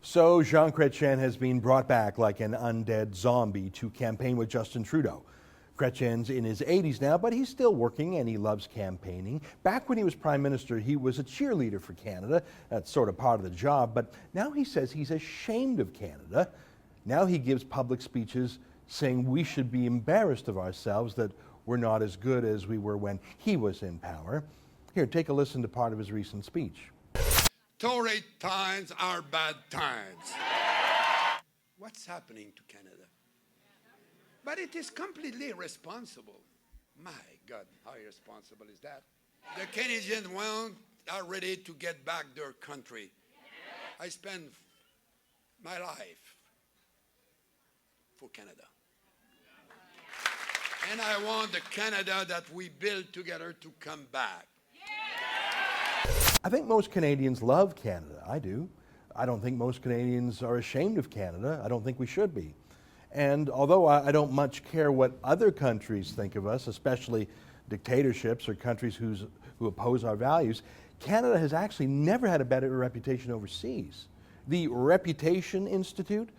So Jean Chretien has been brought back like an undead zombie to campaign with Justin Trudeau. Chrétien's in his 80s now, but he's still working and he loves campaigning. Back when he was Prime Minister, he was a cheerleader for Canada. That's sort of part of the job, but now he says he's ashamed of Canada. Now he gives public speeches saying we should be embarrassed of ourselves, that we're not as good as we were when he was in power. Here, take a listen to part of his recent speech. Tory times are bad times. What's happening to Canada? But it is completely irresponsible. My God, how irresponsible is that? The Canadians are ready to get back their country. I spent my life for Canada. And I want the Canada that we build together to come back. I think most Canadians love Canada. I do. I don't think most Canadians are ashamed of Canada. I don't think we should be. And although I don't much care what other countries think of us, especially dictatorships or countries who oppose our values, Canada has actually never had a better reputation overseas. The Reputation Institute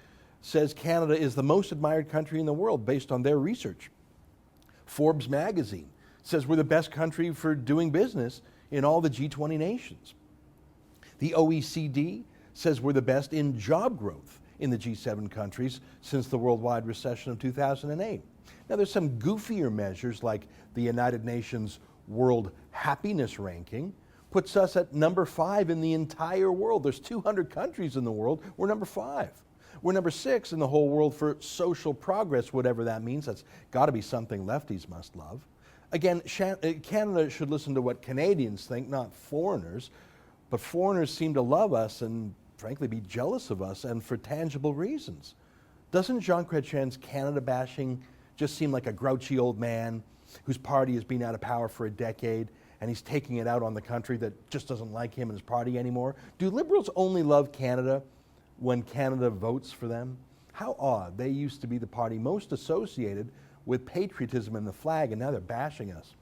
says Canada is the most admired country in the world based on their research. Forbes magazine says we're the best country for doing business in all the G20 nations. The OECD says we're the best in job growth in the G7 countries since the worldwide recession of 2008. Now there's some goofier measures like the United Nations World Happiness Ranking puts us at number 5 in the entire world. There's 200 countries in the world, we're number 5. We're number 6 in the whole world for social progress, whatever that means. That's got to be something lefties must love. Again, Canada should listen to what Canadians think, not foreigners. But foreigners seem to love us and, frankly, be jealous of us, and for tangible reasons. Doesn't Jean Chrétien's Canada bashing just seem like a grouchy old man whose party has been out of power for a decade and he's taking it out on the country that just doesn't like him and his party anymore? Do Liberals only love Canada when Canada votes for them? How odd. They used to be the party most associated with patriotism and the flag, and now they're bashing us.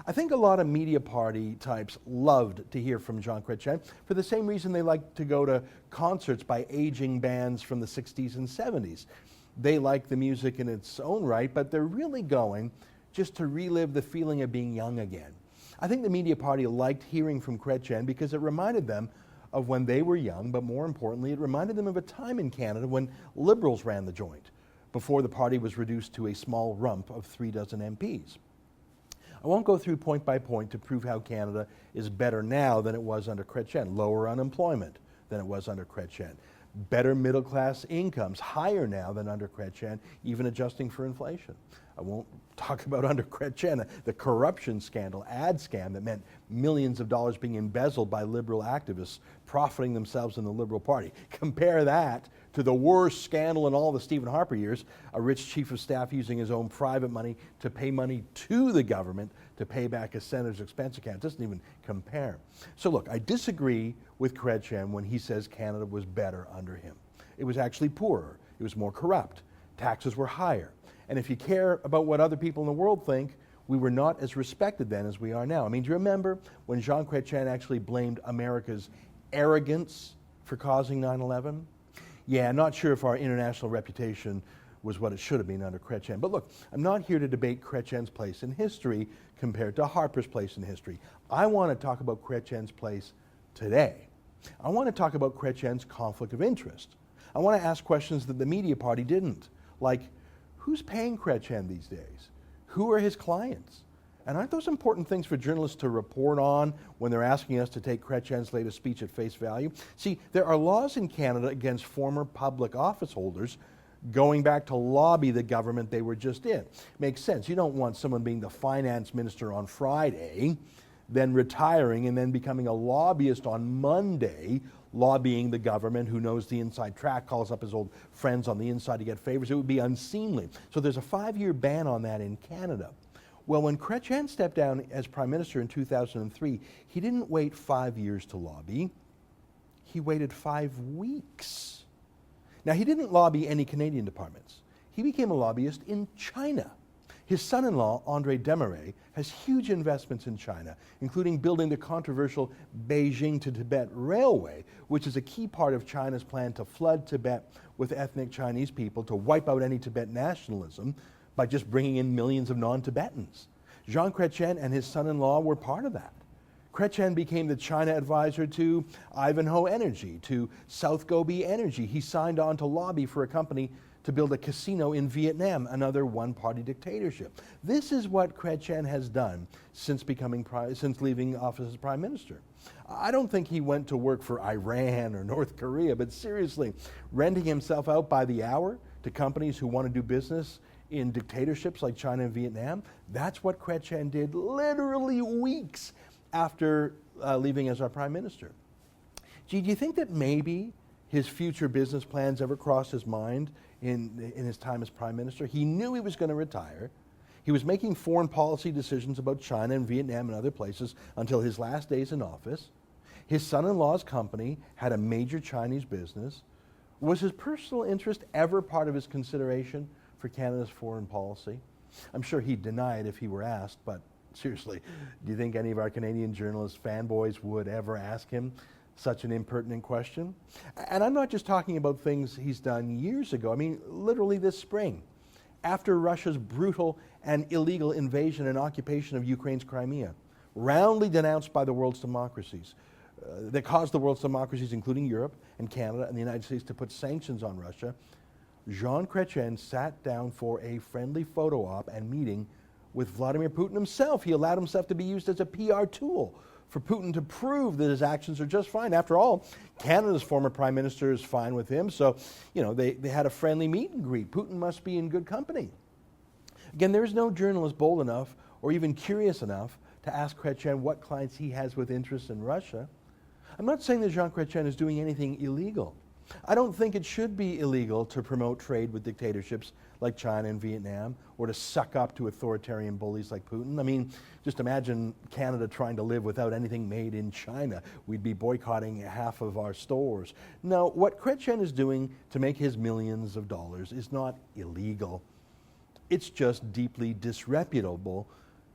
I think a lot of media party types loved to hear from Jean Chrétien for the same reason they like to go to concerts by aging bands from the 60s and 70s. They like the music in its own right, but they're really going just to relive the feeling of being young again. I think the media party liked hearing from Chrétien because it reminded them of when they were young, but more importantly, it reminded them of a time in Canada when Liberals ran the joint, before the party was reduced to a small rump of 36 MPs. I won't go through point by point to prove how Canada is better now than it was under Chrétien. Lower unemployment than it was under Chrétien. Better middle class incomes, higher now than under Chrétien, even adjusting for inflation. I won't talk about under Chrétien, the corruption scandal, ad scam that meant millions of dollars being embezzled by Liberal activists profiting themselves in the Liberal Party. Compare that to the worst scandal in all the Stephen Harper years, a rich chief of staff using his own private money to pay money to the government to pay back a senator's expense account. It doesn't even compare. So look, I disagree with Chrétien when he says Canada was better under him. It was actually poorer. It was more corrupt. Taxes were higher. And if you care about what other people in the world think, we were not as respected then as we are now. I mean, do you remember when Jean Chrétien actually blamed America's arrogance for causing 9/11? Yeah, I'm not sure if our international reputation was what it should have been under Chrétien. But look, I'm not here to debate Chrétien's place in history compared to Harper's place in history. I want to talk about Chrétien's place today. I want to talk about Chrétien's conflict of interest. I want to ask questions that the media party didn't, like, who's paying Chrétien these days? Who are his clients? And aren't those important things for journalists to report on when they're asking us to take Chrétien's latest speech at face value? See, there are laws in Canada against former public office holders going back to lobby the government they were just in. Makes sense. You don't want someone being the finance minister on Friday, then retiring and then becoming a lobbyist on Monday, lobbying the government who knows the inside track, calls up his old friends on the inside to get favors. It would be unseemly. So there's a 5-year ban on that in Canada. Well, when Chrétien stepped down as Prime Minister in 2003, he didn't wait 5 years to lobby. He waited 5 weeks. Now, he didn't lobby any Canadian departments. He became a lobbyist in China. His son-in-law, Andre Desmarais, has huge investments in China, including building the controversial Beijing to Tibet Railway, which is a key part of China's plan to flood Tibet with ethnic Chinese people to wipe out any Tibet nationalism by just bringing in millions of non-Tibetans. Jean Chretien and his son-in-law were part of that. Chretien became the China advisor to Ivanhoe Energy, to South Gobi Energy. He signed on to lobby for a company to build a casino in Vietnam, another one-party dictatorship. This is what Chretien has done since leaving office as prime minister. I don't think he went to work for Iran or North Korea, but seriously, renting himself out by the hour to companies who want to do business in dictatorships like China and Vietnam, that's what Chretien did literally weeks after leaving as our prime minister. Gee, do you think that maybe his future business plans ever crossed his mind in his time as prime minister? He knew he was going to retire. He was making foreign policy decisions about China and Vietnam and other places until his last days in office. His son-in-law's company had a major Chinese business. Was his personal interest ever part of his consideration for Canada's foreign policy? I'm sure he'd deny it if he were asked, but seriously, do you think any of our Canadian journalists, fanboys, would ever ask him such an impertinent question? And I'm not just talking about things he's done years ago. I mean, literally this spring, after Russia's brutal and illegal invasion and occupation of Ukraine's Crimea, roundly denounced by the world's democracies, that caused the world's democracies, including Europe and Canada and the United States, to put sanctions on Russia, Jean Chretien sat down for a friendly photo op and meeting with Vladimir Putin himself. He allowed himself to be used as a PR tool for Putin to prove that his actions are just fine. After all, Canada's former prime minister is fine with him, so they had a friendly meet and greet. Putin must be in good company. Again, there is no journalist bold enough or even curious enough to ask Chretien what clients he has with interests in Russia. I'm not saying that Jean Chretien is doing anything illegal. I don't think it should be illegal to promote trade with dictatorships like China and Vietnam, or to suck up to authoritarian bullies like Putin. I mean, just imagine Canada trying to live without anything made in China. We'd be boycotting half of our stores. No, what Chretien is doing to make his millions of dollars is not illegal. It's just deeply disreputable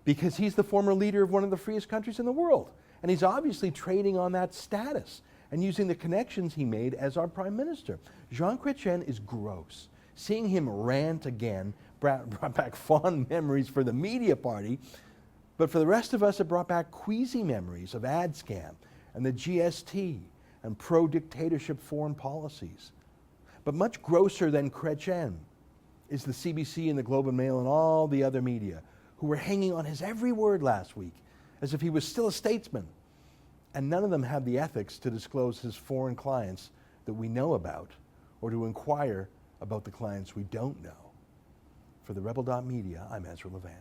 because he's the former leader of one of the freest countries in the world. And he's obviously trading on that status and using the connections he made as our prime minister. Jean Chretien is gross. Seeing him rant again brought back fond memories for the media party, but for the rest of us, it brought back queasy memories of ad scam and the GST and pro-dictatorship foreign policies. But much grosser than Chretien is the CBC and the Globe and Mail and all the other media who were hanging on his every word last week as if he was still a statesman. And none of them have the ethics to disclose his foreign clients that we know about or to inquire about the clients we don't know. For TheRebel.media, I'm Ezra Levant.